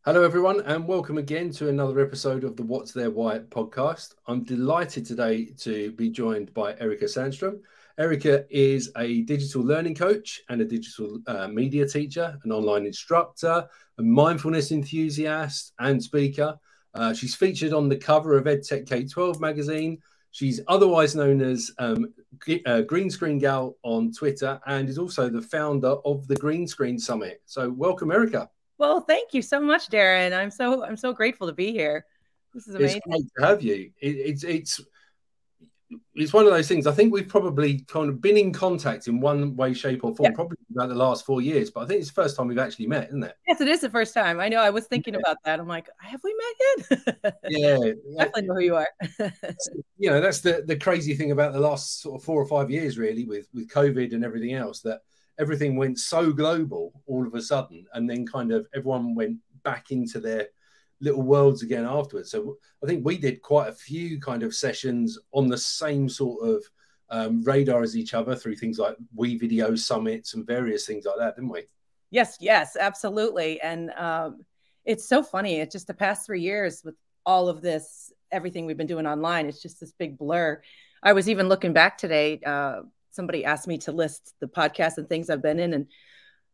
Hello, everyone, and welcome again to another episode of the What's Their Why podcast. I'm delighted today to be joined by Erika Sandstrom. Erika is a digital learning coach and a digital media teacher, an online instructor, a mindfulness enthusiast and speaker. She's featured on the cover of EdTech K12 Magazine. She's otherwise known as Green Screen Gal on Twitter and is also the founder of the Green Screen Summit. So welcome, Erika. Well, thank you so much, Darren. I'm so grateful to be here. This is amazing. It's great to have you. It's one of those things. I think we've probably kind of been in contact in one way, shape, or form, probably about the last 4 years. But I think it's the first time we've actually met, isn't it? Yes, it is the first time. I know. I was thinking about that. I'm like, have we met yet? Yeah, definitely know who you are. You know, that's the crazy thing about the last sort of 4 or 5 years, really, with COVID and everything else, that everything went so global all of a sudden, and then kind of everyone went back into their little worlds again afterwards. So I think we did quite a few kind of sessions on the same sort of radar as each other through things like WeVideo summits and various things like that, didn't we? Yes, absolutely. And it's so funny. It's just the past 3 years with all of this, everything we've been doing online, it's just this big blur. I was even looking back today. Somebody asked me to list the podcasts and things I've been in, and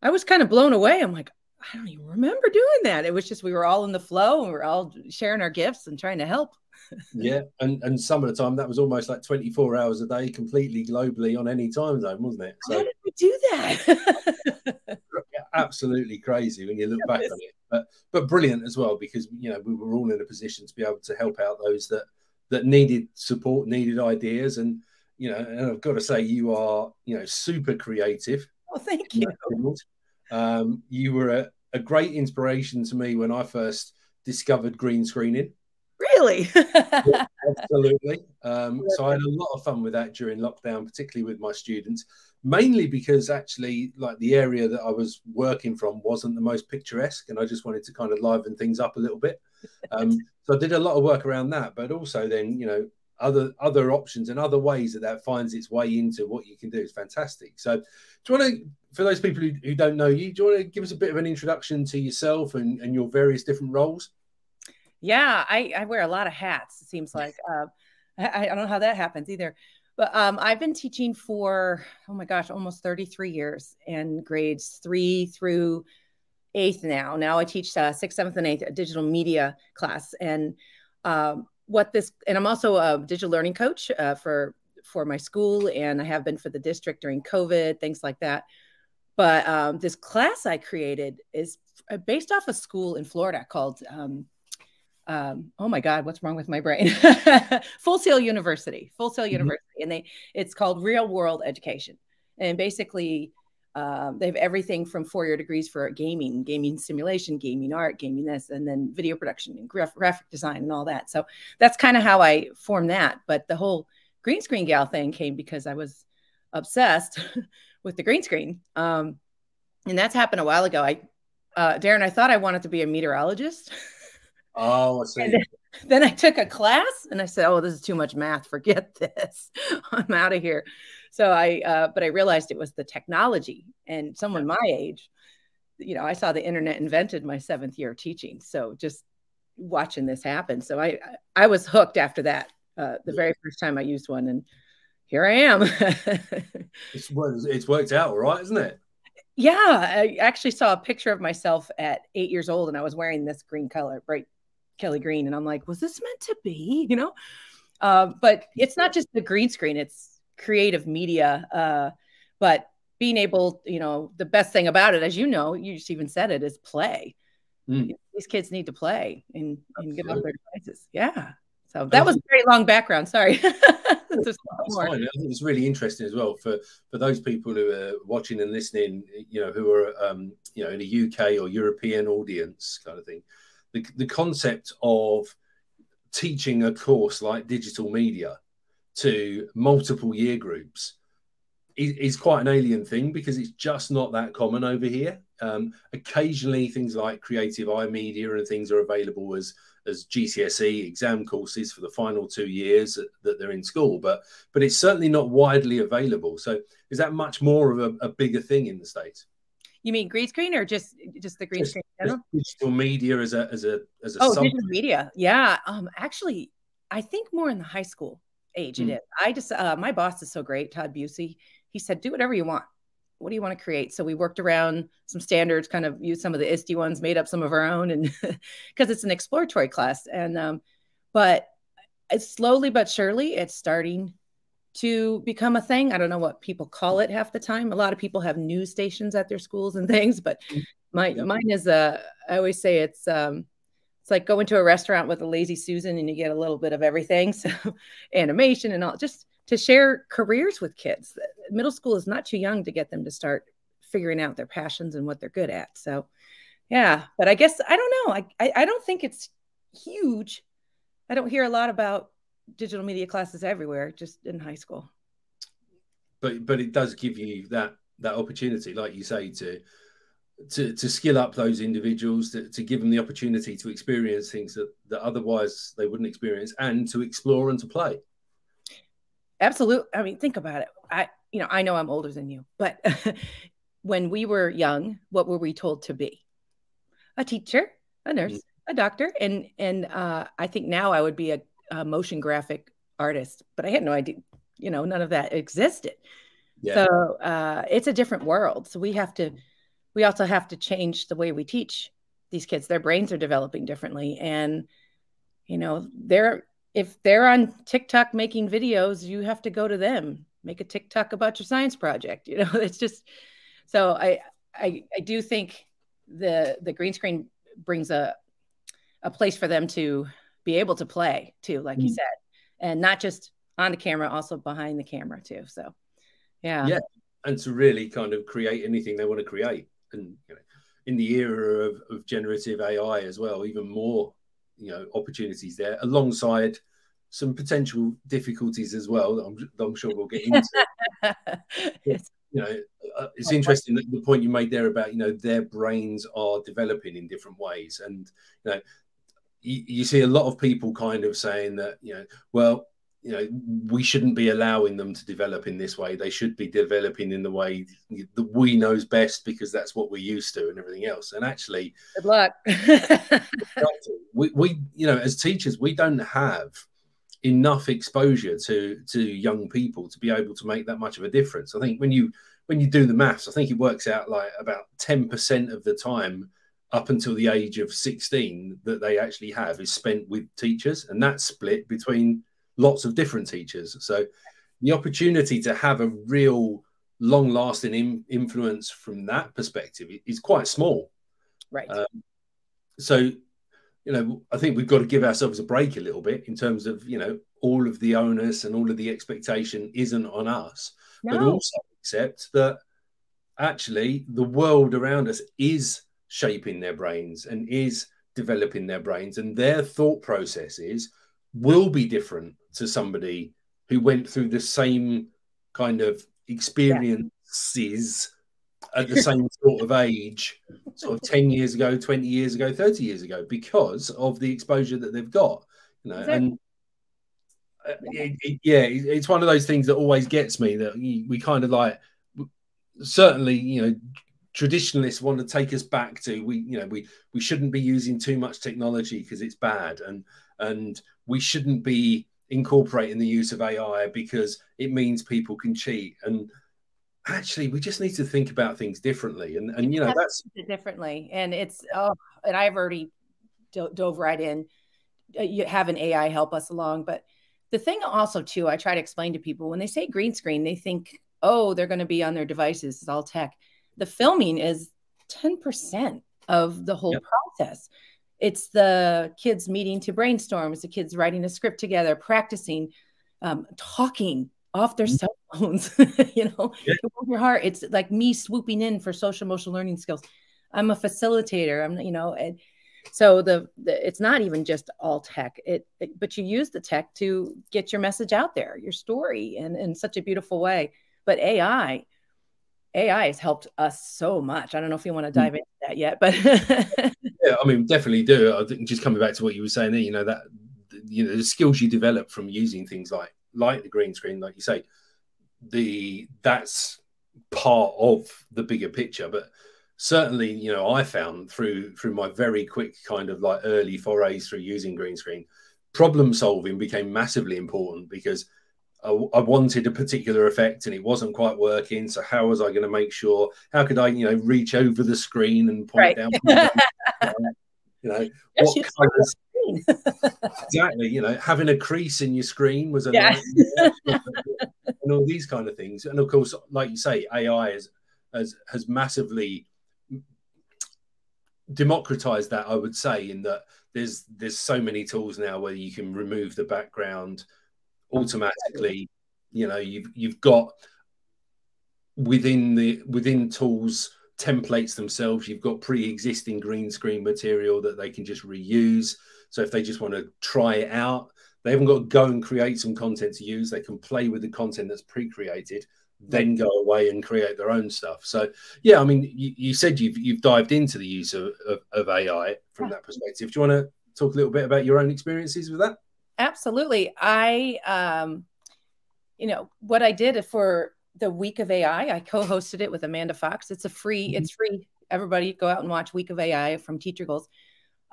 I was kind of blown away. I'm like, I don't even remember doing that. It was just, we were all in the flow and we were all sharing our gifts and trying to help. Yeah. And some of the time that was almost like 24 hours a day, completely globally on any time zone, wasn't it? So, how did we do that? Absolutely crazy when you look back on it, but brilliant as well, because, you know, we were all in a position to be able to help out those that needed support, needed ideas. And, you know, and I've got to say, you are, you know, super creative. Oh, thank you. You were a great inspiration to me when I first discovered green screening. Really? Yeah, absolutely. So I had a lot of fun with that during lockdown, particularly with my students, mainly because actually, like, the area that I was working from wasn't the most picturesque, and I just wanted to kind of liven things up a little bit. So I did a lot of work around that, but also then, you know, other options and other ways that finds its way into what you can do is fantastic. So do you want to, for those people who don't know you, do you want to give us a bit of an introduction to yourself and your various different roles? Yeah, I wear a lot of hats, it seems like. I don't know how that happens either. But I've been teaching for, oh my gosh, almost 33 years in grades 3 through 8th now. Now I teach 6th, 7th, and 8th, a digital media class. And I'm also a digital learning coach for my school, and I have been for the district during COVID, things like that. But this class I created is based off a school in Florida called, oh my God, what's wrong with my brain? Full Sail University. And it's called Real World Education. And basically, they have everything from 4-year degrees for gaming simulation, gaming art, gaming this, and then video production and graphic design and all that. So that's kind of how I formed that. But the whole green screen gal thing came because I was obsessed with the green screen. And that's happened a while ago. Darren, I thought I wanted to be a meteorologist. Oh, I see. Then I took a class and I said, oh, this is too much math. Forget this. I'm out of here. So but I realized it was the technology, and someone my age, you know, I saw the internet invented my 7th year of teaching. So just watching this happen. So I was hooked after that, the very first time I used one, and here I am. It's worked out all right, isn't it? Yeah. I actually saw a picture of myself at 8 years old, and I was wearing this green color, bright Kelly green. And I'm like, was this meant to be, you know? But it's not just the green screen, it's creative media. But being able, you know, the best thing about it, as you know, you just even said it, is play. These kids need to play and get off their devices. Yeah. So that was a very long background. Sorry. That's fine. I think it's really interesting as well for those people who are watching and listening, you know, who are, you know, in a UK or European audience kind of thing. The concept of teaching a course like digital media to multiple year groups is quite an alien thing, because it's just not that common over here. Occasionally things like creative iMedia and things are available as GCSE exam courses for the final 2 years that they're in school, but it's certainly not widely available. So is that much more of a bigger thing in the States? You mean green screen or just the green screen in general? Digital media as a Oh, digital media. Yeah. Actually, I think more in the high school age it is. I just my boss is so great, Todd Busey. He said, do whatever you want. What do you want to create? So we worked around some standards, kind of used some of the ISTE ones, made up some of our own, and because it's an exploratory class. And but it's slowly but surely it's starting to become a thing. I don't know what people call it half the time. A lot of people have news stations at their schools and things, but mine is I always say it's like going to a restaurant with a lazy Susan and you get a little bit of everything. So animation and all, just to share careers with kids. Middle school is not too young to get them to start figuring out their passions and what they're good at. So yeah, but I guess, I don't know. I don't think it's huge. I don't hear a lot about digital media classes everywhere, just in high school. But it does give you that opportunity, like you say, to skill up those individuals, to give them the opportunity to experience things that otherwise they wouldn't experience, and to explore and to play. Absolutely. I mean, think about it. I know I'm older than you, but when we were young, what were we told to be? A teacher, a nurse, a doctor. And I think now I would be a motion graphic artist, but I had no idea, none of that existed. Yeah. So it's a different world. So we also have to change the way we teach these kids. Their brains are developing differently. And, if they're on TikTok making videos, you have to go to them, make a TikTok about your science project. It's just, so I do think the green screen brings a place for them to be able to play too, like you said, and not just on the camera, also behind the camera too. So, yeah. And to really kind of create anything they want to create. And in the era of generative AI as well, even more, opportunities there, alongside some potential difficulties as well that I'm sure we'll get into. It's interesting that the point you made there about, their brains are developing in different ways. And, you see a lot of people kind of saying that, we shouldn't be allowing them to develop in this way. They should be developing in the way that we knows best, because that's what we're used to and everything else. And actually, good luck. we as teachers, we don't have enough exposure to young people to be able to make that much of a difference. I think when you do the maths, I think it works out like about 10% of the time up until the age of 16 that they actually have is spent with teachers, and that's split between lots of different teachers. So the opportunity to have a real long-lasting influence from that perspective is quite small. Right. So, I think we've got to give ourselves a break a little bit in terms of, all of the onus and all of the expectation isn't on us, but also accept that actually the world around us is shaping their brains and is developing their brains, and their thought processes will be different to somebody who went through the same kind of experiences at the same sort of age, sort of 10 years ago, 20 years ago, 30 years ago, because of the exposure that they've got. And it's one of those things that always gets me, that we kind of like, certainly, traditionalists want to take us back to, we shouldn't be using too much technology because it's bad, and we shouldn't be incorporating the use of AI because it means people can cheat. And actually, we just need to think about things differently. And that's differently. And it's, and I've already dove right in. You have an AI help us along. But the thing also, too, I try to explain to people, when they say green screen, they think, they're going to be on their devices. It's all tech. The filming is 10% of the whole process. It's the kids meeting to brainstorm. It's the kids writing a script together, practicing, talking off their cell phones. Your heart. It's like me swooping in for social emotional learning skills. I'm a facilitator. And so it's not even just all tech. But you use the tech to get your message out there, your story, in such a beautiful way. But AI has helped us so much. I don't know if you want to dive into that yet, but yeah, I mean, definitely do. I think just coming back to what you were saying there, that the skills you develop from using things like the green screen, like you say, that's part of the bigger picture. But certainly, you know, I found through my very quick kind of like early forays through using green screen, problem solving became massively important, because I wanted a particular effect and it wasn't quite working. So how was I going to make sure? How could I, you know, reach over the screen and point down? You know, yes, what colors? Exactly. You know, having a crease in your screen was a nightmare, and all these kind of things. And of course, like you say, AI has massively democratized that, I would say, in that there's so many tools now where you can remove the background automatically. You know, you've got within tools templates themselves, you've got pre-existing green screen material that they can just reuse. So if they just want to try it out, they haven't got to go and create some content to use. They can play with the content that's pre-created, then go away and create their own stuff. So yeah, I mean, you said you've dived into the use of AI from that perspective. Do you want to talk a little bit about your own experiences with that? Absolutely. You know, what I did for the Week of AI, I co-hosted it with Amanda Fox. It's free. Everybody go out and watch Week of AI from Teacher Goals.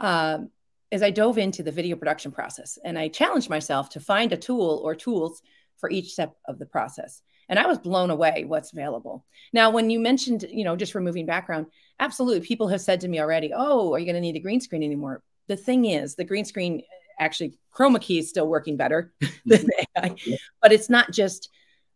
As I dove into the video production process, and I challenged myself to find a tool or tools for each step of the process. And I was blown away what's available. Now, when you mentioned, you know, just removing background, absolutely. People have said to me already, oh, are you going to need a green screen anymore? The thing is, the green screen, actually, chroma key is still working better than AI, but it's not just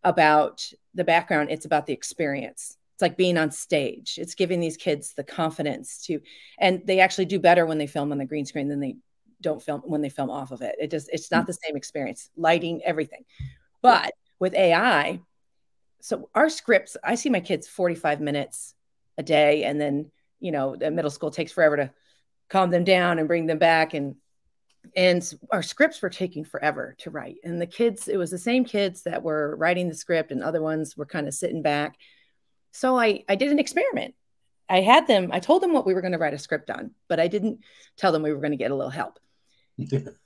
about the background. It's about the experience. It's like being on stage. It's giving these kids the confidence to, and they actually do better when they film on the green screen than they don't film when they film off of it. It's not the same experience, lighting, everything. But with AI, so our scripts, I see my kids 45 minutes a day. And then, you know, the middle school takes forever to calm them down and bring them back. And our scripts were taking forever to write. And the kids, it was the same kids that were writing the script, and other ones were kind of sitting back. So I did an experiment. I told them what we were going to write a script on, but I didn't tell them we were going to get a little help.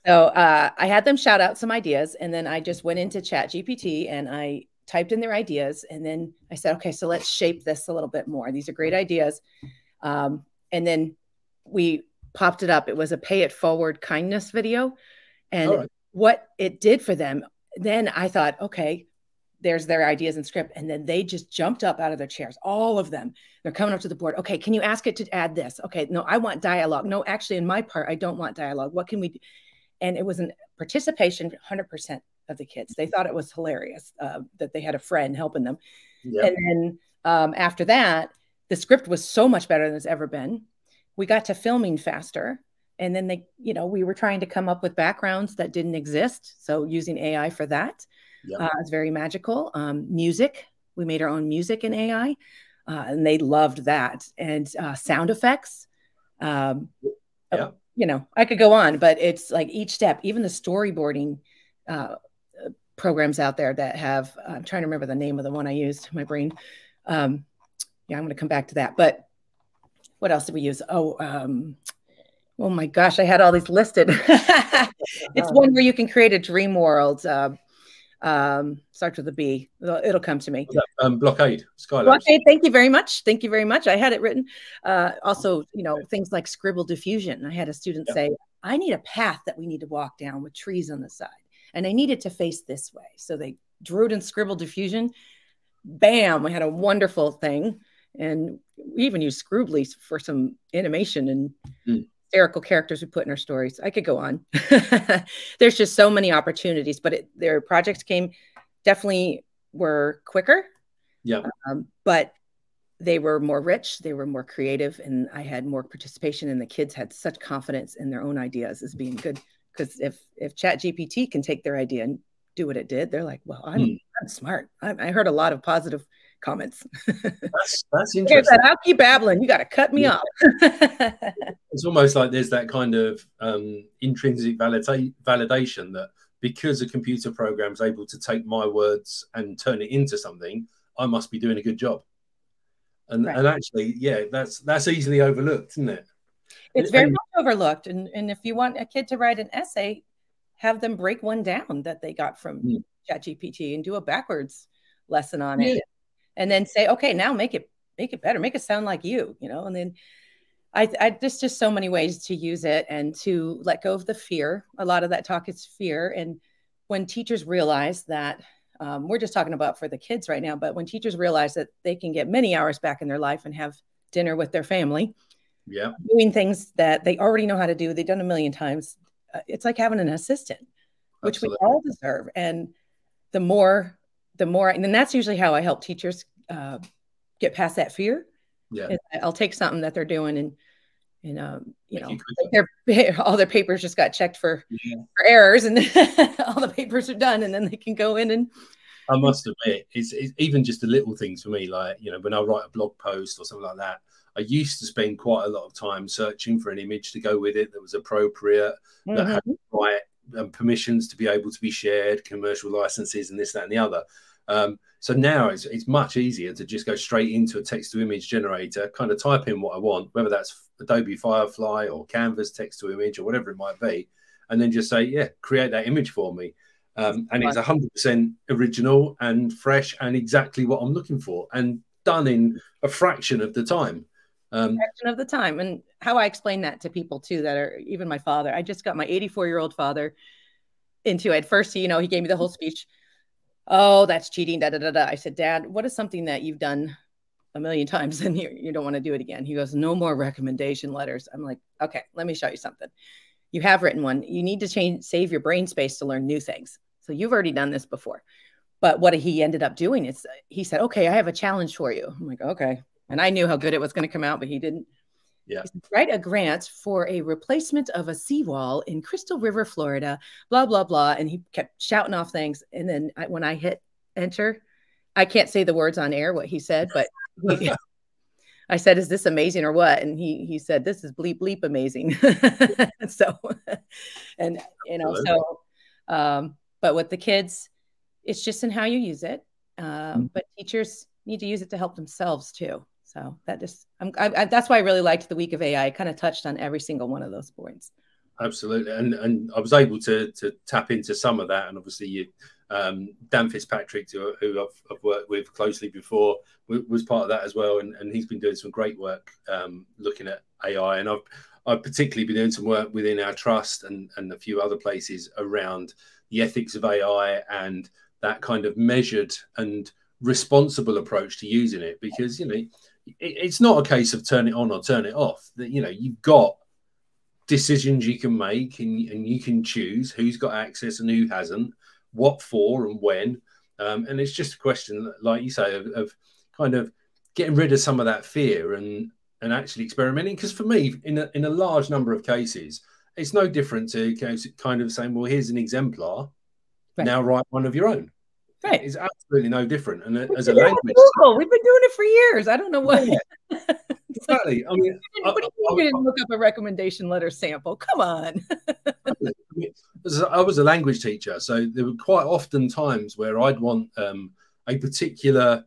So I had them shout out some ideas, and then I just went into ChatGPT and I typed in their ideas. And then I said, okay, so let's shape this a little bit more. These are great ideas. And then we popped it up. It was a pay it forward kindness video. And what it did for them, then I thought, okay, there's their ideas and script. And then they just jumped up out of their chairs, all of them. They're coming up to the board. Okay, can you ask it to add this? Okay, no, I want dialogue. No, actually, in my part, I don't want dialogue. What can we do? And it was a participation, 100% of the kids. They thought it was hilarious that they had a friend helping them. Yep. And then after that, the script was so much better than it's ever been. We got to filming faster. And then we were trying to come up with backgrounds that didn't exist. So using AI for that. Yep. It's very magical. Music, we made our own music in AI, and they loved that. And sound effects, I could go on, but it's like each step, even the storyboarding programs out there that have, I'm trying to remember the name of the one I used, my brain. I'm going to come back to that. But what else did we use? Oh my gosh, I had all these listed. It's one where you can create a dream world. Starts with a B. It'll come to me. Blockade. Blockade. Thank you very much. Thank you very much. I had it written. Also, things like scribble diffusion. I had a student say, I need a path that we need to walk down with trees on the side, and I need it to face this way. So they drew it in scribble diffusion. Bam! We had a wonderful thing, and we even used Scribbly for some animation and hysterical characters we put in our stories. I could go on. There's just so many opportunities, but their projects definitely were quicker. Yeah. But they were more rich, they were more creative, and I had more participation, and the kids had such confidence in their own ideas as being good. Because if ChatGPT can take their idea and do what it did, they're like, well, I'm smart. I heard a lot of positive comments. That's interesting. I'll keep babbling. You got to cut me off. It's almost like there's that kind of intrinsic validation that because a computer program is able to take my words and turn it into something, I must be doing a good job. And actually, that's easily overlooked, isn't it? It's very much overlooked. And if you want a kid to write an essay, have them break one down that they got from ChatGPT and do a backwards lesson on it. And then say, okay, now make it make it better, make it sound like you, you know. And then there's just so many ways to use it and to let go of the fear. A lot of that talk is fear. And when teachers realize that, we're just talking about for the kids right now, but when teachers realize that they can get many hours back in their life and have dinner with their family, doing things that they already know how to do, they've done a million times, it's like having an assistant, which we all deserve. And the more, and that's usually how I help teachers get past that fear. I'll take something that they're doing and you know, all their papers just got checked for errors, and all the papers are done, and then they can go in and. I must admit, it's even just the little things for me, like, you know, when I write a blog post or something like that, I used to spend quite a lot of time searching for an image to go with it that was appropriate, that had the right permissions to be able to be shared, commercial licenses, and this, that, and the other. So now it's much easier to just go straight into a text-to-image generator, kind of type in what I want, whether that's Adobe Firefly or Canvas text-to-image or whatever it might be, and then just say, yeah, create that image for me. And it's 100% original and fresh and exactly what I'm looking for, and done in a fraction of the time. Fraction of the time. And how I explain that to people too, that are even my father. I just got my 84-year-old father into it. First, he gave me the whole speech. Oh, that's cheating. Da, da, da, da. I said, Dad, what is something that you've done a million times and you don't want to do it again? He goes, no more recommendation letters. I'm like, okay, let me show you something. You have written one. You need to save your brain space to learn new things. So you've already done this before. But what he ended up doing is he said, okay, I have a challenge for you. I'm like, okay. And I knew how good it was going to come out, but he didn't. Yeah. He said, write a grant for a replacement of a seawall in Crystal River, Florida, blah, blah, blah. And he kept shouting off things. And then when I hit enter, I can't say the words on air, what he said, but I said, is this amazing or what? And he said, this is bleep, bleep amazing. So, and, but with the kids, it's just in how you use it. But teachers need to use it to help themselves too. So that just, that's why I really liked the week of AI. I kind of touched on every single one of those points. Absolutely. And I was able to tap into some of that. And obviously Dan Fitzpatrick, who I've worked with closely before, was part of that as well. And he's been doing some great work looking at AI. And I've particularly been doing some work within our trust and a few other places around the ethics of AI and that kind of measured and responsible approach to using it. Because, it's not a case of turn it on or turn it off. That, you've got decisions you can make and you can choose who's got access and who hasn't, what for and when. And it's just a question, like you say, of kind of getting rid of some of that fear and actually experimenting. Because for me, in a large number of cases, it's no different to kind of saying, well, here's an exemplar. Right. Now write one of your own. Right. It's absolutely no different. And as a language, we've been doing it for years. I don't know what. Yeah. Exactly. I mean, what do you mean you didn't look up a recommendation letter sample? Come on. I was a language teacher, so there were quite often times where I'd want a particular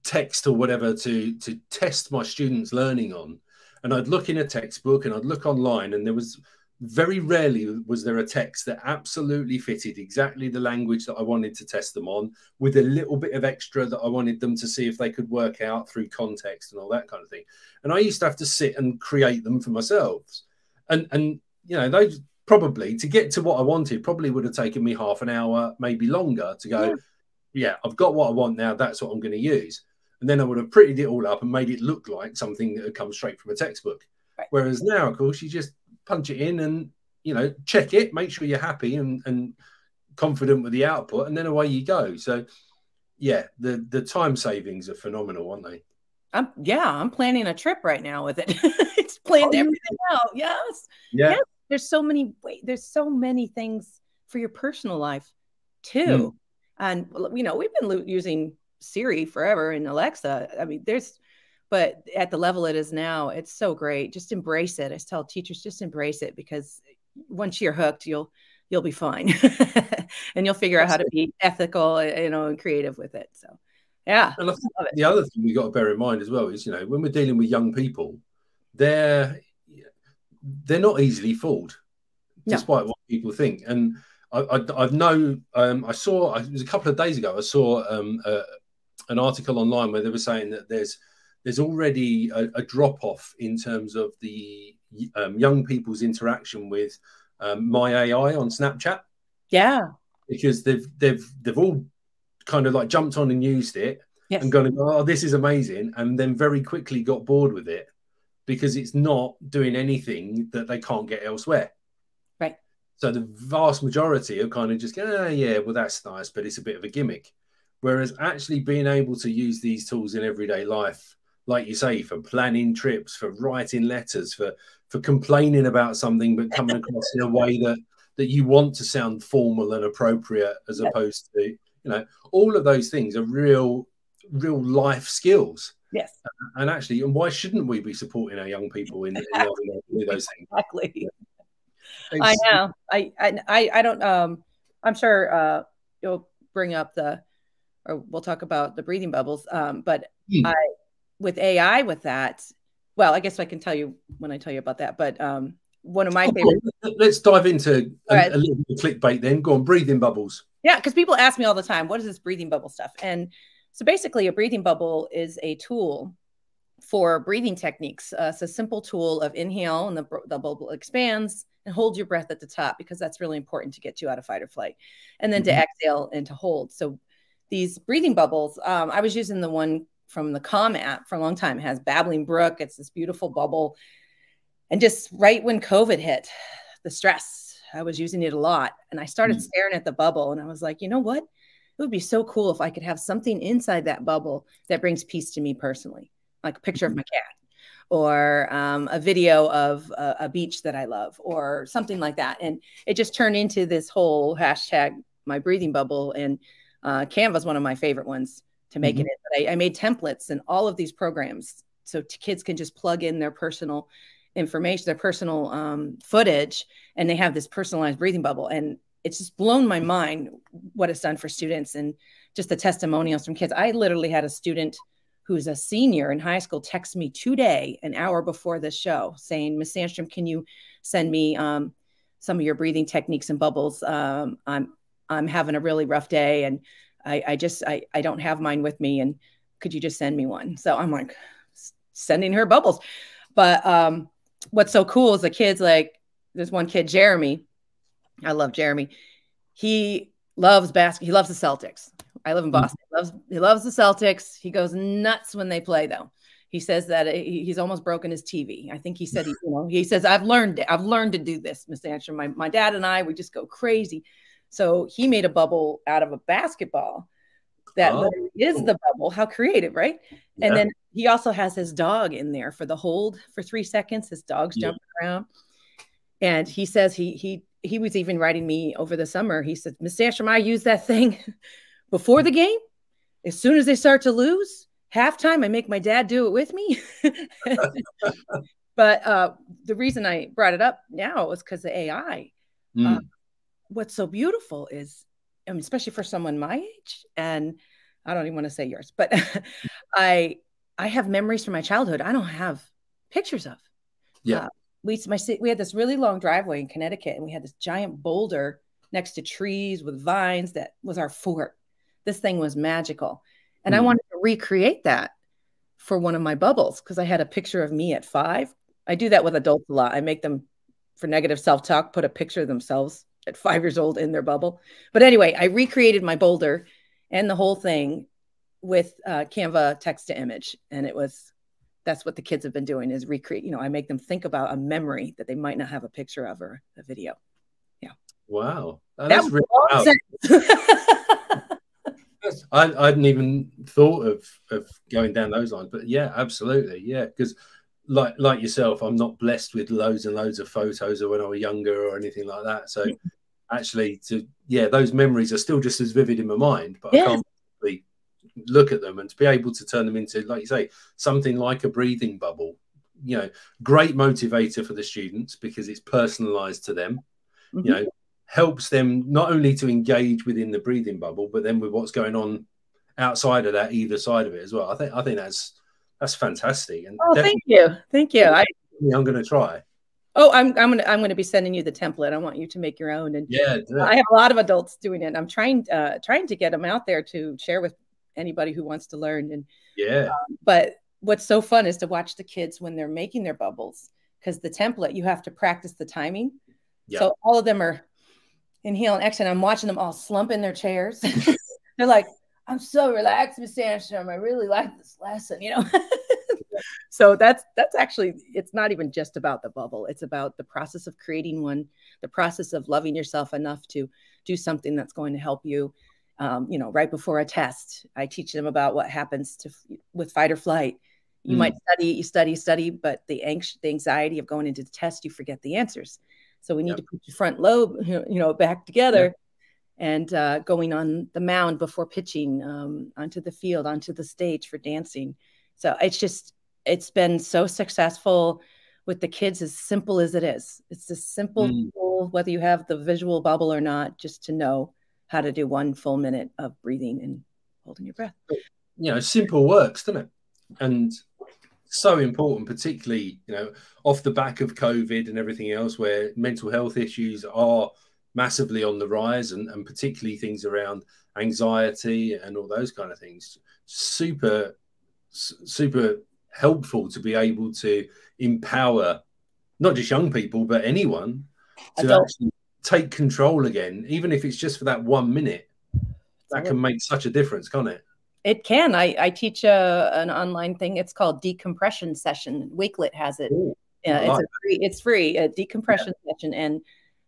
text or whatever to test my students' learning on, and I'd look in a textbook and I'd look online, and there was very rarely was there a text that absolutely fitted exactly the language that I wanted to test them on, with a little bit of extra that I wanted them to see if they could work out through context and all that kind of thing. And I used to have to sit and create them for myself. And those probably, to get to what I wanted, probably would have taken me half an hour, maybe longer, to go, yeah, I've got what I want now, that's what I'm going to use. And then I would have prettied it all up and made it look like something that had come straight from a textbook. Right. Whereas now, of course, you just punch it in and, check it, make sure you're happy and confident with the output, and then away you go. So, yeah, the time savings are phenomenal, aren't they? I'm planning a trip right now with it. It's planned everything out. Yes. Yeah. Yes. There's so many things for your personal life too. And, we've been using Siri forever and Alexa. I mean, but at the level it is now, it's so great. Just embrace it. I tell teachers, just embrace it, because once you're hooked, you'll be fine. And you'll figure out how to be ethical, and creative with it. So, yeah. And I think the other thing we got to bear in mind as well is, when we're dealing with young people, they're not easily fooled, despite what people think. And I know, I saw, it was a couple of days ago, I saw an article online where they were saying that there's already a drop off in terms of the young people's interaction with My AI on Snapchat. Yeah, because they've all kind of like jumped on and used it, yes, and gone, oh, this is amazing, and then very quickly got bored with it because it's not doing anything that they can't get elsewhere. right. So the vast majority are kind of just going, oh, yeah, well, that's nice, but it's a bit of a gimmick. Whereas actually being able to use these tools in everyday life, like you say, for planning trips, for writing letters, for complaining about something, but coming across in a way that you want to sound formal and appropriate, as opposed to, you know, all of those things are real life skills. Yes. And actually, and why shouldn't we be supporting our young people in learning to do those things? Exactly. I know. I don't, I'm sure you'll bring up or we'll talk about the breathing bubbles. But with AI with that, well, I guess I can tell you when I tell you about that, but one of my favorite. Let's dive into a little bit of clickbait then. Go on, breathing bubbles. Yeah, because people ask me all the time, what is this breathing bubble stuff? And so basically a breathing bubble is a tool for breathing techniques. It's a simple tool of inhale and the bubble expands, and hold your breath at the top, because that's really important to get you out of fight or flight. And then to exhale and to hold. So these breathing bubbles, I was using the one from the Calm app for a long time. It has babbling brook. It's this beautiful bubble. And just right when COVID hit, the stress, I was using it a lot. And I started staring at the bubble, and I was like, you know what? It would be so cool if I could have something inside that bubble that brings peace to me personally, like a picture of my cat, or a video of a beach that I love, or something like that. And it just turned into this whole hashtag, my breathing bubble. And Canva is one of my favorite ones to make it. But I made templates and all of these programs so kids can just plug in their personal information, their personal footage, and they have this personalized breathing bubble. And it's just blown my mind what it's done for students, and just the testimonials from kids. I literally had a student who's a senior in high school text me today, an hour before this show, saying, Ms. Sandstrom, can you send me some of your breathing techniques and bubbles? I'm having a really rough day, and I don't have mine with me, and could you just send me one? So I'm like sending her bubbles. But what's so cool is the kids, like there's one kid, Jeremy. I love Jeremy. He loves basketball. He loves the Celtics. I live in Boston. He loves the Celtics. He goes nuts when they play, though. He says that he's almost broken his TV. I think he said, he says, I've learned to do this, Miss Sandstrom. My dad and I, we just go crazy. So he made a bubble out of a basketball that literally is the bubble. How creative, right? Yeah. And then he also has his dog in there for the hold for 3 seconds. His dog's jumping around. And he says he was even writing me over the summer. He said, Miss Sandstrom, I use that thing before the game. As soon as they start to lose, halftime, I make my dad do it with me. But the reason I brought it up now is because the AI. What's so beautiful is, I mean, especially for someone my age, and I don't even want to say yours, but I have memories from my childhood I don't have pictures of. Yeah. We had this really long driveway in Connecticut, and we had this giant boulder next to trees with vines that was our fort. This thing was magical. And I wanted to recreate that for one of my bubbles, because I had a picture of me at 5. I do that with adults a lot. I make them, for negative self-talk, put a picture of themselves at 5 years old in their bubble. But anyway, I recreated my boulder and the whole thing with Canva text to image. And that's what the kids have been doing, is recreate. I make them think about a memory that they might not have a picture of or a video. Yeah. Wow. That's really I hadn't even thought of going down those lines, but yeah, absolutely. Yeah. Because like yourself, I'm not blessed with loads and loads of photos of when I was younger or anything like that. So actually those memories are still just as vivid in my mind, but I can't really look at them, and to be able to turn them into, like you say, something like a breathing bubble, great motivator for the students, because it's personalized to them, helps them not only to engage within the breathing bubble, but then with what's going on outside of that, either side of it as well. I think that's fantastic. And thank you. I'm going to try. Oh, I'm going to be sending you the template. I want you to make your own. And I have a lot of adults doing it. I'm trying to get them out there to share with anybody who wants to learn. And yeah, but what's so fun is to watch the kids when they're making their bubbles, because the template, you have to practice the timing. yeah. So all of them are inhale and exhale. I'm watching them all slump in their chairs. They're like, I'm so relaxed, Miss Sandstrom. I really like this lesson, you know. So that's actually, it's not even just about the bubble. It's about the process of creating one, the process of loving yourself enough to do something that's going to help you. You know, right before a test, I teach them about what happens with fight or flight. You might study, but the anxiety of going into the test, you forget the answers. So we need to put your front lobe, you know, back together, and going on the mound before pitching, onto the field, onto the stage for dancing. So it's been so successful with the kids, as simple as it is. It's a simple tool, whether you have the visual bubble or not, just to know how to do 1 full minute of breathing and holding your breath. You know, simple works, doesn't it? And so important, particularly, you know, off the back of COVID and everything else, where mental health issues are massively on the rise, and particularly things around anxiety and all those kind of things. Super helpful to be able to empower not just young people, but anyone to actually take control again, even if it's just for that 1 minute. That can make such a difference, can't it? It can. I teach an online thing. It's called Decompression Session. Wakelet has it. Ooh, it's free, a decompression session. And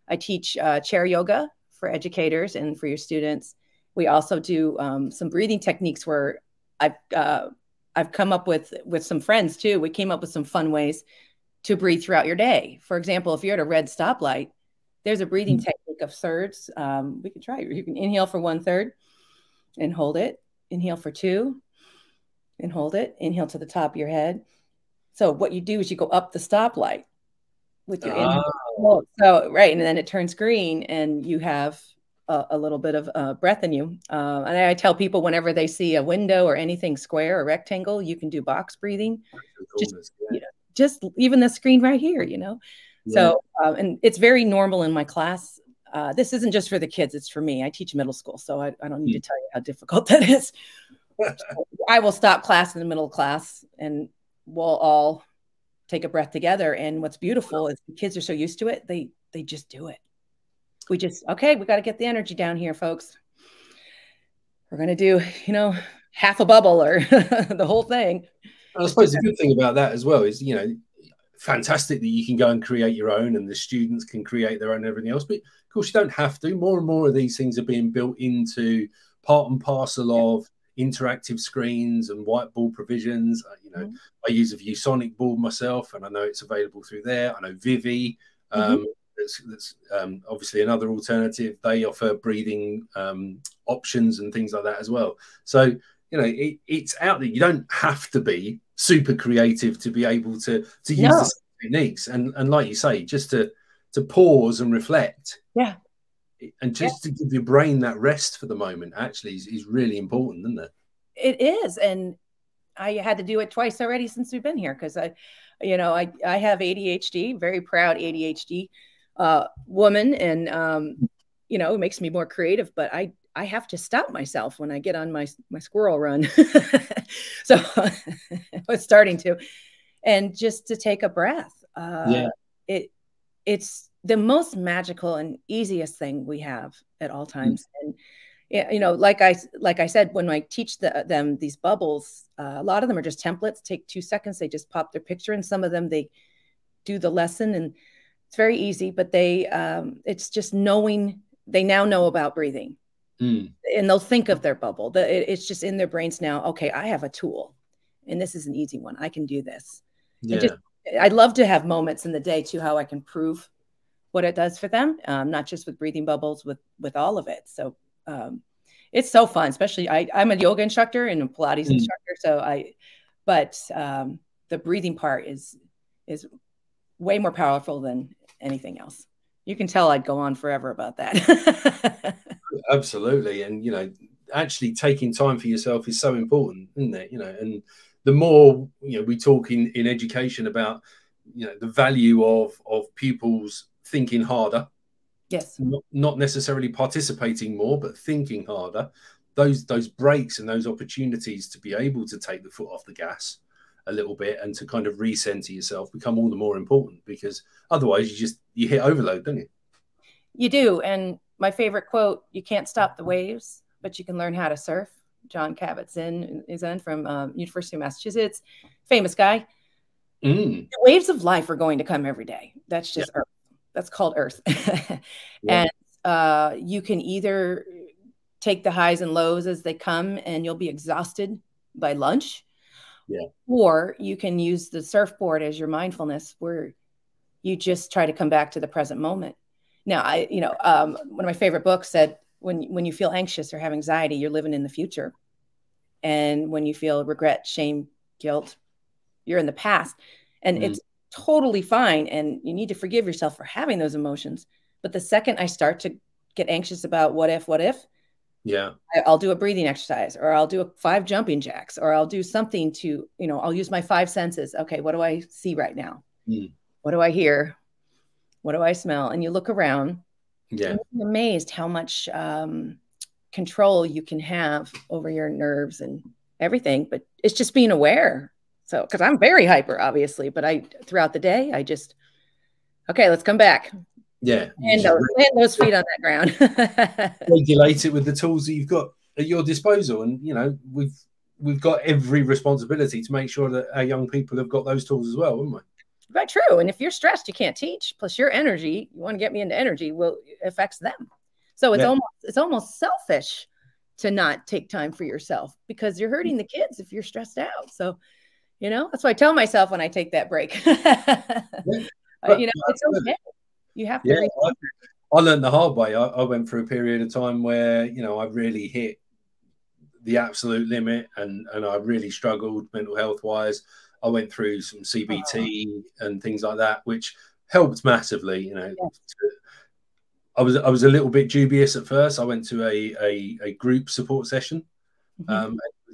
I teach chair yoga for educators and for your students. We also do some breathing techniques where I've come up with some friends too. We came up with some fun ways to breathe throughout your day. For example, if you're at a red stoplight, there's a breathing technique of thirds. We can try. You can inhale for 1/3 and hold it. Inhale for 2 and hold it. Inhale to the top of your head. So what you do is you go up the stoplight with your inhale. So, right. And then it turns green and you have a little bit of breath in you. And I tell people whenever they see a window or anything square or rectangle, you can do box breathing. Just even the screen right here, you know. So, and it's very normal in my class. This isn't just for the kids, it's for me. I teach middle school, so I don't need to tell you how difficult that is. I will stop class in the middle of class and we'll all take a breath together. And what's beautiful is the kids are so used to it, they just do it. We got to get the energy down here, folks. We're going to do, you know, half a bubble or the whole thing. I suppose the good thing about that as well is, you know, fantastic that you can go and create your own and the students can create their own and everything else. But of course, you don't have to. More and more of these things are being built into part and parcel of interactive screens and whiteboard provisions. You know, I use a ViewSonic board myself, and I know it's available through there. I know Vivi. That's obviously another alternative. They offer breathing options and things like that as well. So, you know, it's out there. You don't have to be super creative to be able to use the techniques. And like you say, just to pause and reflect. Yeah. And just to give your brain that rest for the moment actually is really important, isn't it? It is. And I had to do it twice already since we've been here because I have ADHD, very proud ADHD woman. And, you know, it makes me more creative, but I have to stop myself when I get on my squirrel run. So I was starting to, and just to take a breath. It's the most magical and easiest thing we have at all times. And, you know, like I said, when I teach them these bubbles, a lot of them are just templates, take 2 seconds. They just pop their picture and some of them, they do the lesson and it's very easy, but it's just knowing, they now know about breathing. And they'll think of their bubble. It's just in their brains now. Okay, I have a tool, and this is an easy one. I can do this. Yeah. I'd love to have moments in the day too, how I can prove what it does for them, not just with breathing bubbles, with all of it. So it's so fun. Especially, I'm a yoga instructor and a Pilates instructor. So but the breathing part is way more powerful than anything else. You can tell I'd go on forever about that. Absolutely. And, you know, actually taking time for yourself is so important, isn't it? You know, and the more, you know, we talk in education about, you know, the value of pupils thinking harder. Yes. Not necessarily participating more, but thinking harder. those breaks and those opportunities to be able to take the foot off the gas a little bit and to kind of recenter yourself become all the more important, because otherwise you hit overload, don't you? You do. And my favorite quote, "You can't stop the waves, but you can learn how to surf." John Kabat-Zinn is from University of Massachusetts, famous guy. The waves of life are going to come every day. That's just Earth. That's called Earth. And you can either take the highs and lows as they come and you'll be exhausted by lunch. Or you can use the surfboard as your mindfulness, where you just try to come back to the present moment. Now, one of my favorite books said, when you feel anxious or have anxiety, you're living in the future. And when you feel regret, shame, guilt, you're in the past. And it's totally fine. And you need to forgive yourself for having those emotions. But the second I start to get anxious about what if, I'll do a breathing exercise, or I'll do 5 jumping jacks, or I'll do something to, I'll use my 5 senses. Okay, what do I see right now? What do I hear? What do I smell? And you look around. You're amazed how much control you can have over your nerves and everything. But it's just being aware. So, because I'm very hyper, obviously, but throughout the day, okay, let's come back. Yeah. And those feet on that ground. Regulate it with the tools that you've got at your disposal. And, we've got every responsibility to make sure that our young people have got those tools as well, haven't we? Right, true. And if you're stressed, you can't teach. Plus your energy, you want to get me into energy, affects them. So it's almost selfish to not take time for yourself, because you're hurting the kids if you're stressed out. So, that's what I tell myself when I take that break. It's okay. You have to. I learned the hard way. I went through a period of time where, I really hit the absolute limit and I really struggled mental health wise. I went through some CBT and things like that, which helped massively. I was a little bit dubious at first. I went to a group support session.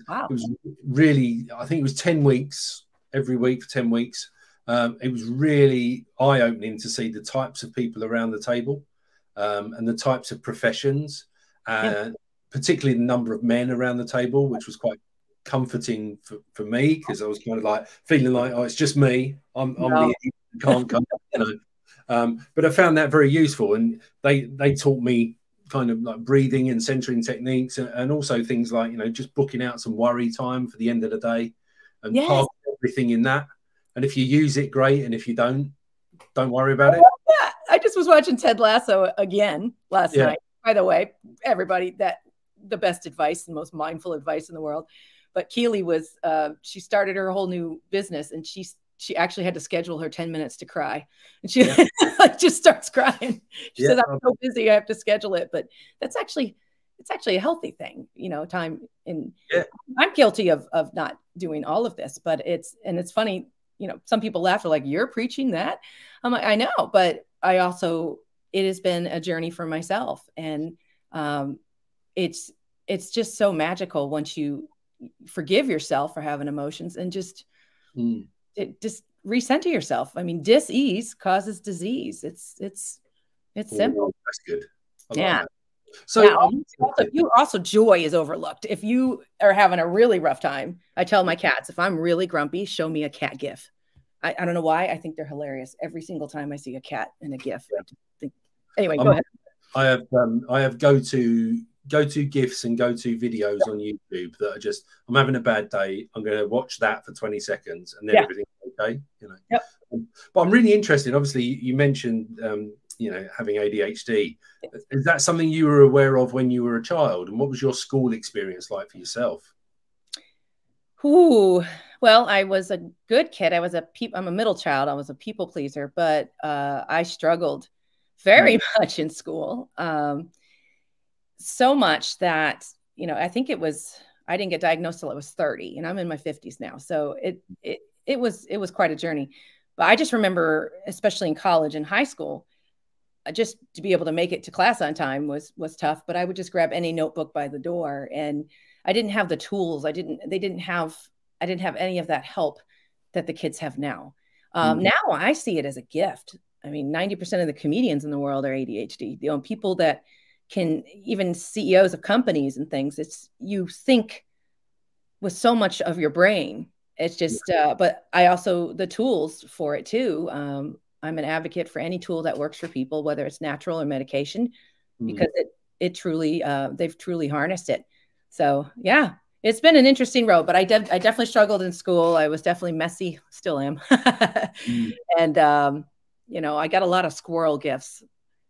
Wow. It was really, I think it was 10 weeks, every week for 10 weeks. It was really eye-opening to see the types of people around the table and the types of professions, particularly the number of men around the table, which was quite comforting for me, because I was kind of like feeling like, oh, it's just me. I'm the idiot who can't come. But I found that very useful, and they taught me kind of like breathing and centering techniques, and also things like just booking out some worry time for the end of the day, and park everything in that. And if you use it, great, and if you don't worry about it. I just was watching Ted Lasso again last night. By the way, everybody, the best advice, the most mindful advice in the world. But Keely she started her whole new business, and she actually had to schedule her 10 minutes to cry. And she just starts crying. She says, I'm so busy, I have to schedule it. But it's actually a healthy thing, time. And I'm guilty of not doing all of this, but it's funny, some people laugh, are like, you're preaching that? I'm like, I know, but it has been a journey for myself. And it's just so magical once you forgive yourself for having emotions and just recenter yourself. I mean, dis-ease causes disease. It's simple. That's good. That. So also joy is overlooked. If you are having a really rough time, I tell my cats, if I'm really grumpy, show me a cat gif. I don't know why. I think they're hilarious. Every single time I see a cat in a gif. Anyway, go ahead. I have go-to gifs and go-to videos on YouTube that are just, I'm having a bad day, I'm going to watch that for 20 seconds and then everything's okay. But I'm really interested. Obviously, you mentioned having ADHD. Is that something you were aware of when you were a child? And what was your school experience like for yourself? Well, I was a good kid. I'm a middle child. I was a people pleaser, but I struggled very much in school. So much that, I think I didn't get diagnosed till I was 30, and I'm in my 50s now. So it was quite a journey. But I just remember, especially in college and high school, just to be able to make it to class on time was tough. But I would just grab any notebook by the door, and I didn't have the tools. I didn't have any of that help that the kids have now. Now I see it as a gift. I mean, 90% of the comedians in the world are ADHD. People that can, even CEOs of companies and things, it's, you think with so much of your brain. It's just, but I also, the tools for it too. I'm an advocate for any tool that works for people, whether it's natural or medication, because it truly, they've truly harnessed it. So yeah, it's been an interesting road, but I definitely struggled in school. I was definitely messy, still am. And, you know, I got a lot of squirrel gifts,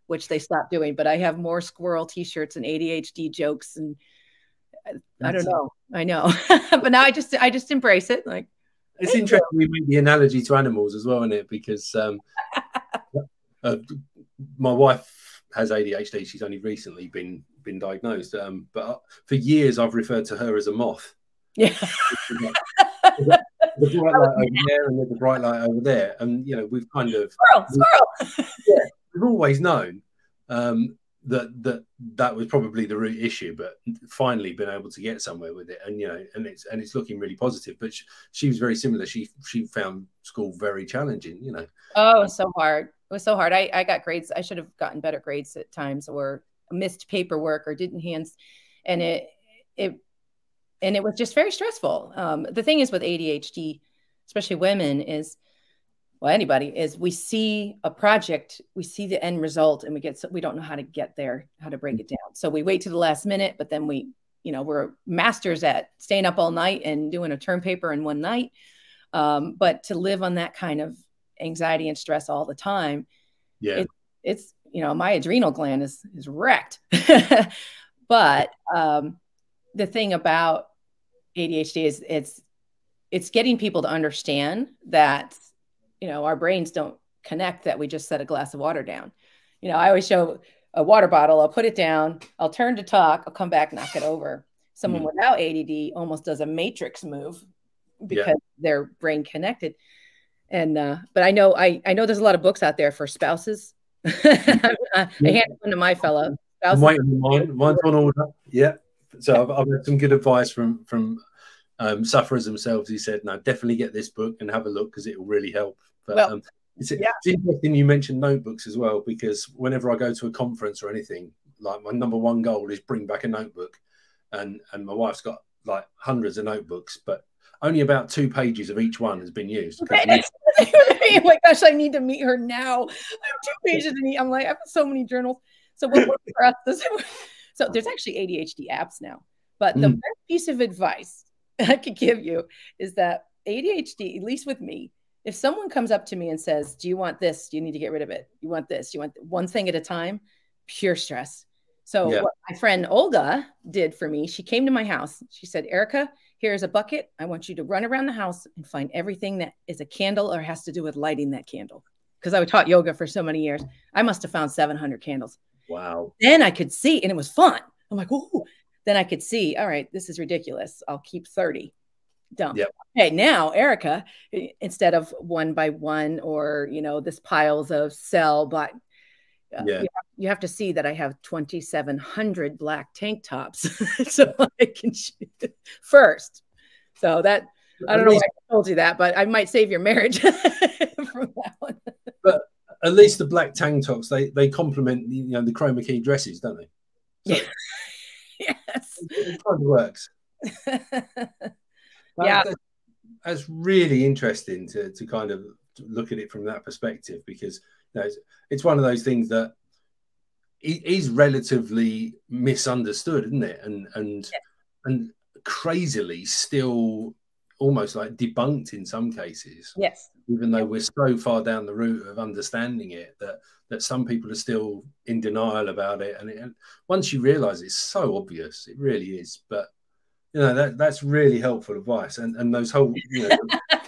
which they stopped doing, but I have more squirrel t-shirts and ADHD jokes, and I don't know. I know. But now I just embrace it. Like, it's interesting we make the analogy to animals as well, isn't it? Because my wife has ADHD. She's only recently been diagnosed. But for years I've referred to her as a moth. Yeah. The bright light over there and the bright light over there. And you know, we've kind of squirrel. Yeah, we've always known that was probably the root issue, but finally been able to get somewhere with it, and you know, and it's looking really positive. But she was very similar. She found school very challenging. You know, oh, it was so hard. It was so hard. I got grades. I should have gotten better grades at times, or missed paperwork, or didn't hands, and it was just very stressful. The thing is with ADHD, especially women, is, well, anybody, is we see a project, we see the end result, and we don't know how to get there, how to break it down. So we wait to the last minute, but then we're masters at staying up all night and doing a term paper in one night. But to live on that kind of anxiety and stress all the time, it's you know, my adrenal gland is wrecked. But the thing about ADHD is it's getting people to understand that, you know, our brains don't connect, that we just set a glass of water down. You know, I always show a water bottle, I'll put it down, I'll turn to talk, I'll come back, knock it over. Someone without ADD almost does a matrix move because their brain connected. And but I know there's a lot of books out there for spouses. I hand one to my fellow spouses. Mine's on order. Yeah. So I've had some good advice from sufferers themselves. He said, no, definitely get this book and have a look, because it will really help. But it's interesting you mentioned notebooks as well, because whenever I go to a conference or anything, like, my number one goal is bring back a notebook. And my wife's got like hundreds of notebooks, but only about 2 pages of each one has been used. Oh my gosh, I need to meet her now. I have 2 pages in each. I'm like, I have so many journals. So what works for us? So there's actually ADHD apps now. But the best piece of advice I could give you is that ADHD, at least with me, if someone comes up to me and says, do you want this? Do you need to get rid of it? You want this? You want one thing at a time? Pure stress. So what my friend Olga did for me, she came to my house. She said, Erika, here's a bucket. I want you to run around the house and find everything that is a candle or has to do with lighting that candle. Because I taught yoga for so many years. I must have found 700 candles. Wow. Then I could see, and it was fun. I'm like, ooh. Then I could see, all right, this is ridiculous. I'll keep 30. Dump. Yep. Okay, now, Erika, instead of 1 by 1 or, you know, this piles of cell, but you have to see that I have 2,700 black tank tops. So I can shoot first. So that, I don't know why I told you that, but I might save your marriage from that one. But at least the black tank tops, they complement the, you know, the chroma key dresses, don't they? So yes. It kind of works. That's really interesting to kind of look at it from that perspective, because you know, it's one of those things that is relatively misunderstood, isn't it? And crazily still almost like debunked in some cases. Yes. Even though we're so far down the route of understanding it, that some people are still in denial about it. And once you realize it's so obvious, it really is. But you know, that's really helpful advice. And those whole, you know,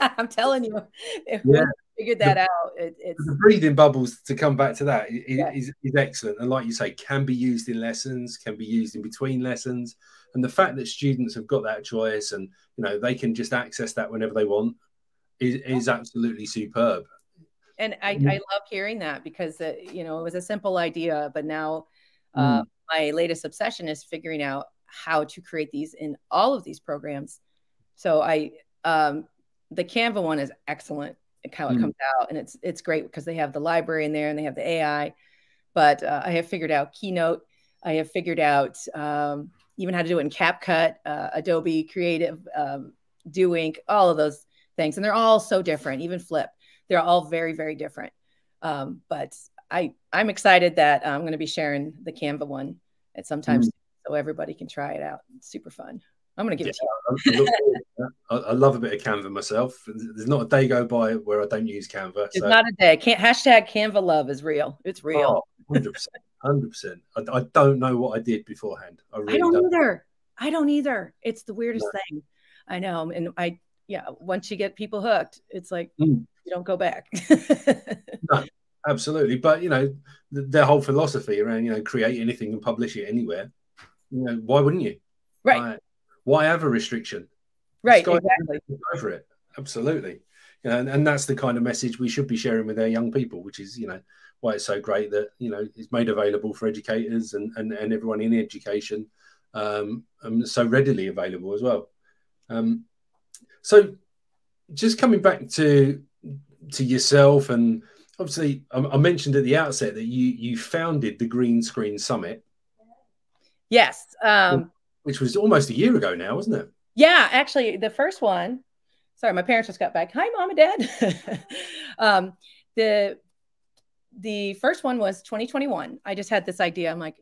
I'm telling you, if we figured that out, it's the breathing bubbles, to come back to that, is excellent. And like you say, can be used in lessons, can be used in between lessons. And the fact that students have got that choice, and you know, they can just access that whenever they want, is absolutely superb. And I love hearing that, because you know, it was a simple idea, but now my latest obsession is figuring out how to create these in all of these programs. So the Canva one is excellent, how it comes out, and it's great because they have the library in there and they have the AI. But I have figured out Keynote. I have figured out even how to do it in CapCut, Adobe Creative, Do Ink, all of those things. And they're all so different, even Flip. They're all very, very different. But I'm excited that I'm going to be sharing the Canva one at some time so everybody can try it out. It's super fun. I'm going to give it to you. I love a bit of Canva myself. There's not a day go by where I don't use Canva. It's not a day. Hashtag Canva love is real. It's real. Oh, 100%. I don't know what I did beforehand. I really don't either. I don't either. It's the weirdest thing. I know. And once you get people hooked, it's like you don't go back. No, absolutely. But, you know, their whole philosophy around, you know, create anything and publish it anywhere. You know, why wouldn't you? Right. Why have a restriction? Right. Exactly. Go for it. Absolutely. You know, and that's the kind of message we should be sharing with our young people, which is, you know, why it's so great that, you know, it's made available for educators and everyone in education, so readily available as well. So just coming back to yourself, and obviously I mentioned at the outset that you founded the Green Screen Summit. Yes. Which was almost a year ago now, wasn't it? Yeah, actually, the first one. Sorry, my parents just got back. Hi, Mom and Dad. The first one was 2021. I just had this idea. I'm like,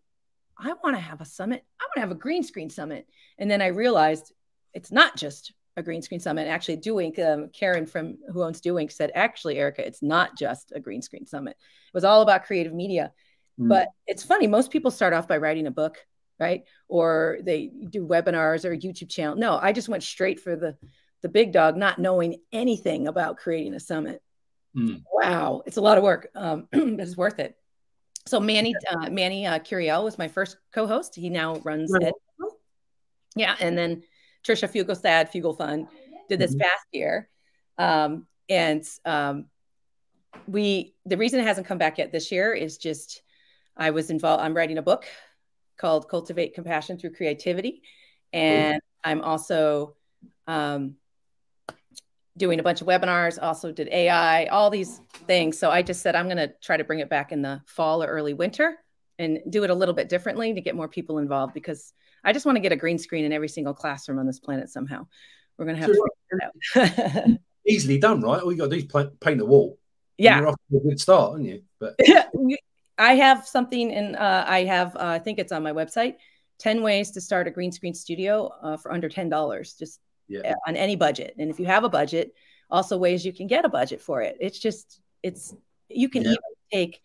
I want to have a summit. I want to have a green screen summit. And then I realized it's not just a green screen summit. Actually, Do Ink, Karen who owns Do Ink said, actually, Erika, it's not just a green screen summit. It was all about creative media. But it's funny. Most people start off by writing a book, right? Or they do webinars or a YouTube channel. No, I just went straight for the big dog, not knowing anything about creating a summit. Wow. It's a lot of work, but it's worth it. So Manny Curiel was my first co-host. He now runs it. Yeah. And then Trisha Fugelstad did this past year. The reason it hasn't come back yet this year is just, I was involved. I'm writing a book called Cultivate Compassion Through Creativity. And I'm also doing a bunch of webinars, also did AI, all these things. So I just said, I'm going to try to bring it back in the fall or early winter and do it a little bit differently to get more people involved, because I just want to get a green screen in every single classroom on this planet somehow. We're going to have to figure it out. Easily done, right? All you got to do is paint a wall. Yeah. You're off to a good start, aren't you? But I have something in, I think it's on my website, 10 ways to start a green screen studio for under $10, just on any budget. And if you have a budget, also ways you can get a budget for it. It's just, you can even take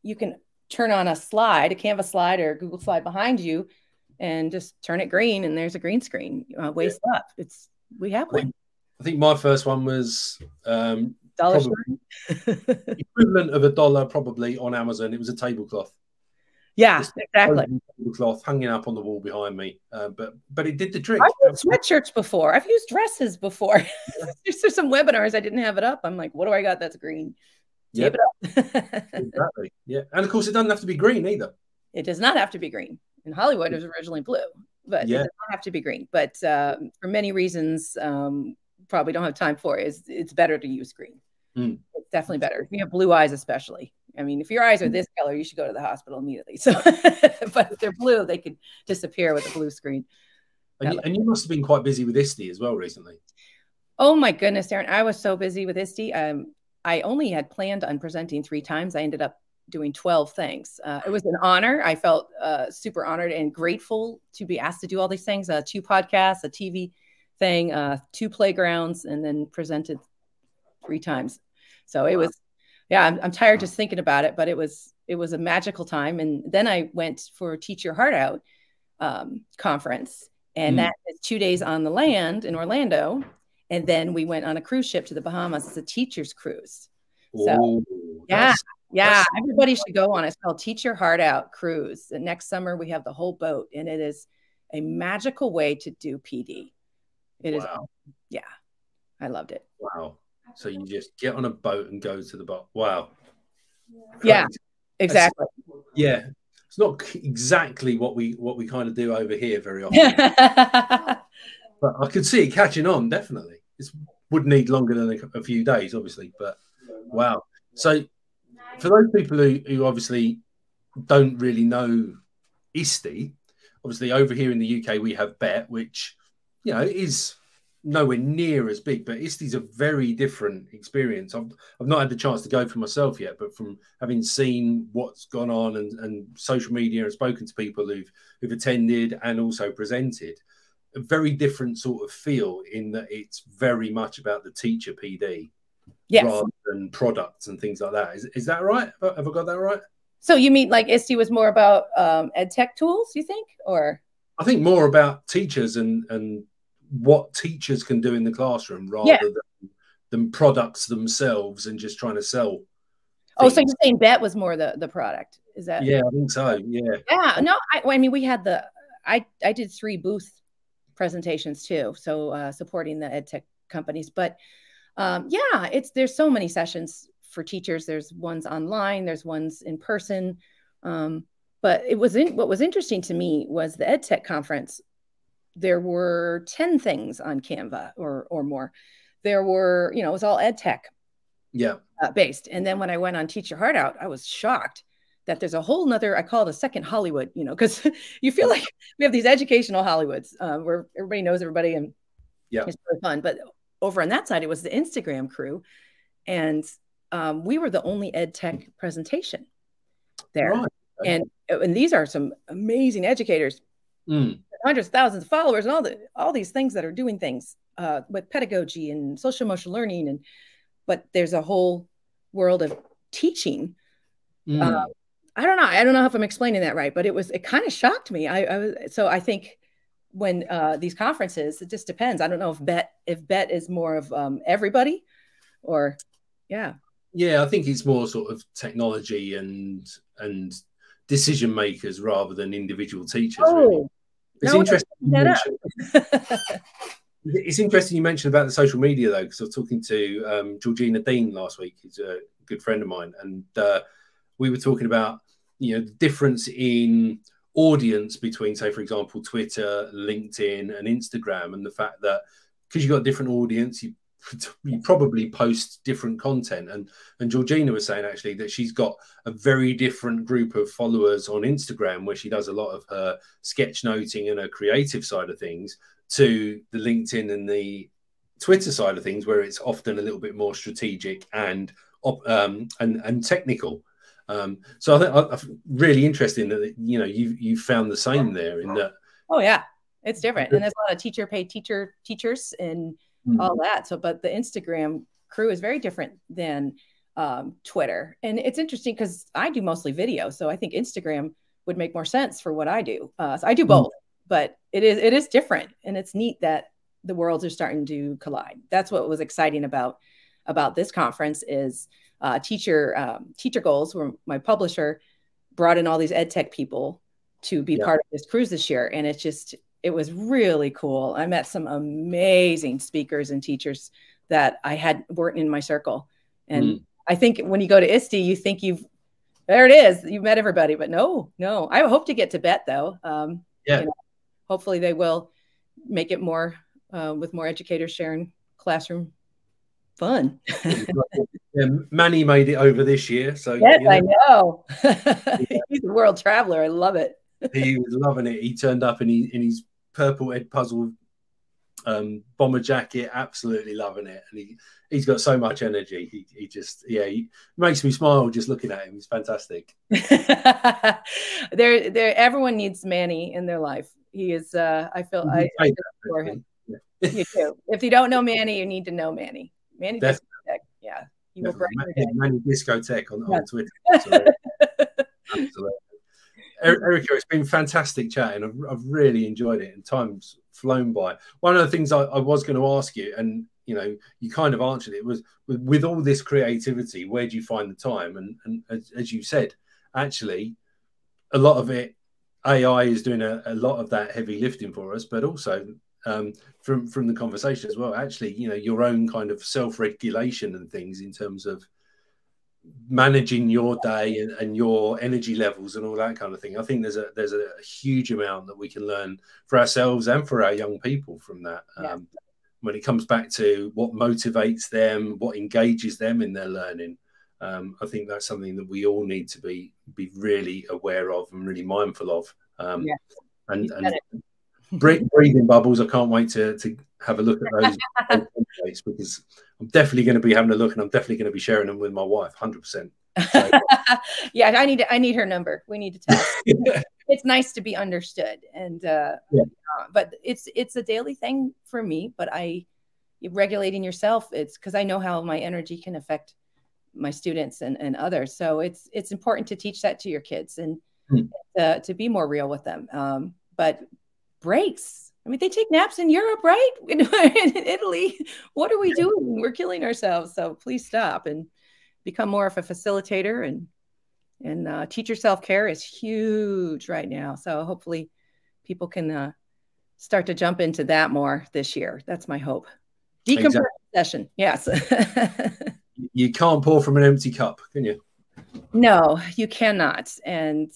you can turn on a slide, a Canva slide or a Google slide behind you and just turn it green. And there's a green screen waist up. We have one. I think my first one was $1 equivalent of $1 probably on Amazon. It was a tablecloth. Yeah, exactly. Tablecloth hanging up on the wall behind me, but it did the trick. I've used sweatshirts before. I've used dresses before. There's some webinars I didn't have it up. I'm like, what do I got that's green? Tape it up. Exactly. Yeah, and of course it doesn't have to be green either. It does not have to be green. In Hollywood, it was originally blue, but it does not have to be green. But for many reasons, probably don't have time for it. It's better to use green. It's definitely better. If you have blue eyes, especially. I mean, if your eyes are this color, you should go to the hospital immediately. So, but if they're blue, they could disappear with a blue screen. And you must have been quite busy with ISTE as well recently. Oh my goodness, Darren. I was so busy with ISTE. I only had planned on presenting 3 times. I ended up doing 12 things. It was an honor. I felt super honored and grateful to be asked to do all these things, 2 podcasts, a TV thing, 2 playgrounds, and then presented 3 times. So it was, I'm tired just thinking about it, but it was a magical time. And then I went for Teach Your Heart Out conference, and that is 2 days on the land in Orlando. And then we went on a cruise ship to the Bahamas. It's a teacher's cruise. So everybody should go on. It's called Teach Your Heart Out Cruise. And next summer we have the whole boat, and it is a magical way to do PD. It is. Yeah. I loved it. Wow. So you just get on a boat and go to the boat. Wow. Yeah, exactly. It's not exactly what we kind of do over here very often. But I could see it catching on, definitely. It would need longer than a few days, obviously, but wow. So for those people who obviously don't really know ISTE. Obviously, over here in the UK, we have BET, which, you know, is nowhere near as big, but ISTE's a very different experience. I've not had the chance to go for myself yet, but from having seen what's gone on and social media and spoken to people who've attended and also presented, a very different sort of feel in that it's very much about the teacher PD, yes, rather than products and things like that. Is that right? Have I got that right? So you mean like ISTE was more about EdTech tools, you think? Or I think more about teachers and what teachers can do in the classroom rather than products themselves and just trying to sell things. Oh, so you're saying BET was more the product? Is that? Yeah, I think so. Yeah. Yeah. No, I mean, we had I did 3 booth presentations too, so supporting the EdTech companies. But yeah, there's so many sessions for teachers. There's ones online, there's ones in person. But what was interesting to me was the EdTech conference. There were 10 things on Canva or more. There were, you know, it was all EdTech based. And then when I went on Teach Your Heart Out, I was shocked that there's a whole nother, I call it a second Hollywood, you know, because you feel like we have these educational Hollywoods where everybody knows everybody and it's really fun. But over on that side, it was the Instagram crew. And we were the only EdTech presentation there. Right. And these are some amazing educators, hundreds of thousands of followers, and all these things that are doing things with pedagogy and social emotional learning. But there's a whole world of teaching. I don't know if I'm explaining that right, but it kind of shocked me. So I think when these conferences, it just depends. I don't know if BET is more of everybody or yeah. Yeah, I think it's more sort of technology and decision makers rather than individual teachers. Oh, really. It's interesting. It's interesting you mentioned about the social media though, because I was talking to Georgina Dean last week, who's a good friend of mine, and we were talking about, you know, the difference in audience between, say, for example, Twitter, LinkedIn, and Instagram, and the fact that because you've got a different audience, you probably post different content. And Georgina was saying actually that she's got a very different group of followers on Instagram where she does a lot of her sketchnoting and her creative side of things, to the LinkedIn and the Twitter side of things, where it's often a little bit more strategic and technical. So I think really interesting that, you know, you found the same there in that. Oh yeah, it's different, and there's a lot of teachers and all that. So, but the Instagram crew is very different than Twitter, and it's interesting because I do mostly video, so I think Instagram would make more sense for what I do. So I do both, but it is different, and it's neat that the worlds are starting to collide. That's what was exciting about this conference is teacher goals, where my publisher brought in all these EdTech people to be part of this cruise this year, and it was really cool. I met some amazing speakers and teachers that weren't in my circle. And I think when you go to ISTE, you think there it is, you've met everybody, but no. I hope to get to BET though. You know, hopefully they will make it more with more educators sharing classroom fun. Manny made it over this year. So yes, you know, I know. He's a world traveler. I love it. He was loving it. He turned up in his purple Edpuzzle bomber jacket, absolutely loving it, and he's got so much energy. He makes me smile just looking at him. He's fantastic. Everyone needs Manny in their life. He is. I feel I for him. Yeah. You too. If you don't know Manny, you need to know Manny. Manny Discotheque. Yeah, you will brighten your day. Manny Discotheque on Twitter. Absolutely. Erika, it's been fantastic chatting. I've really enjoyed it, and time's flown by. One of the things I was going to ask you, and you know, you kind of answered it, was with all this creativity, where do you find the time? And as you said, actually, a lot of it, AI is doing a lot of that heavy lifting for us, but also from the conversation as well, actually, you know, your own kind of self-regulation and things in terms of managing your day and your energy levels and all that kind of thing. I think there's a huge amount that we can learn for ourselves and for our young people from that. When it comes back to what motivates them, what engages them in their learning. I think that's something that we all need to be really aware of and really mindful of. Yeah. And breathing bubbles, I can't wait to have a look at those because I'm definitely going to be having a look, and I'm definitely going to be sharing them with my wife, 100%. So. Yeah, I need her number. We need to talk. It's nice to be understood, and but it's a daily thing for me. But regulating yourself, it's because I know how my energy can affect my students and others. So it's important to teach that to your kids and to be more real with them. But breaks, I mean, they take naps in Europe, right? In Italy, what are we doing? We're killing ourselves. So please stop and become more of a facilitator, and teacher self-care is huge right now. So hopefully people can start to jump into that more this year. That's my hope. Decompression session. Yes. You can't pour from an empty cup, can you? No, you cannot. And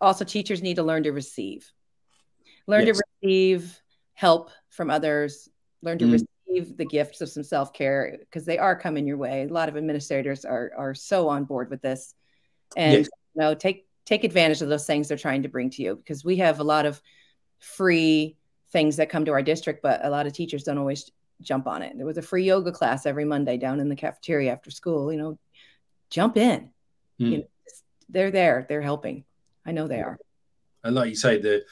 also teachers need to learn to receive. Learn to receive help from others. Learn to receive the gifts of some self-care, because they are coming your way. A lot of administrators are so on board with this. And take advantage of those things they're trying to bring to you, because we have a lot of free things that come to our district, but a lot of teachers don't always jump on it. There was a free yoga class every Monday down in the cafeteria after school. Jump in. They're there. They're helping. I know they are. And like you say, the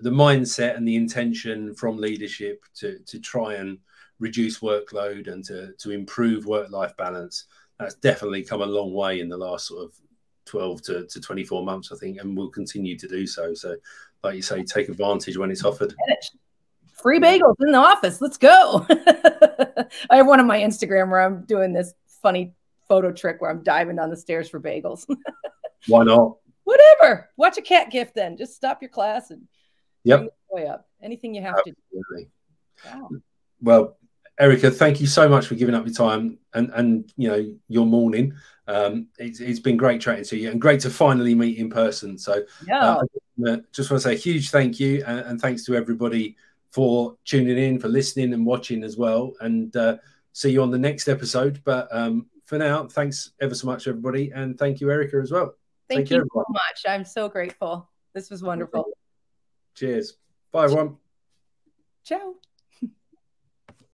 mindset and the intention from leadership to try and reduce workload and to improve work-life balance, that's definitely come a long way in the last sort of 12 to 24 months, I think, and will continue to do so. So, like you say, take advantage when it's offered. Free bagels in the office. Let's go. I have one on my Instagram where I'm doing this funny photo trick where I'm diving down the stairs for bagels. Why not? Whatever. Watch a cat gift then. Just stop your class and bring the boy up. Anything you have to do. Wow. Well, Erika, thank you so much for giving up your time and your morning. It's been great chatting to you and great to finally meet in person. So I just want to say a huge thank you and thanks to everybody for tuning in, for listening and watching as well. And see you on the next episode. But for now, thanks ever so much, everybody. And thank you, Erika, as well. Thank you so much. I'm so grateful. This was wonderful. Cheers. Bye, everyone. Ciao.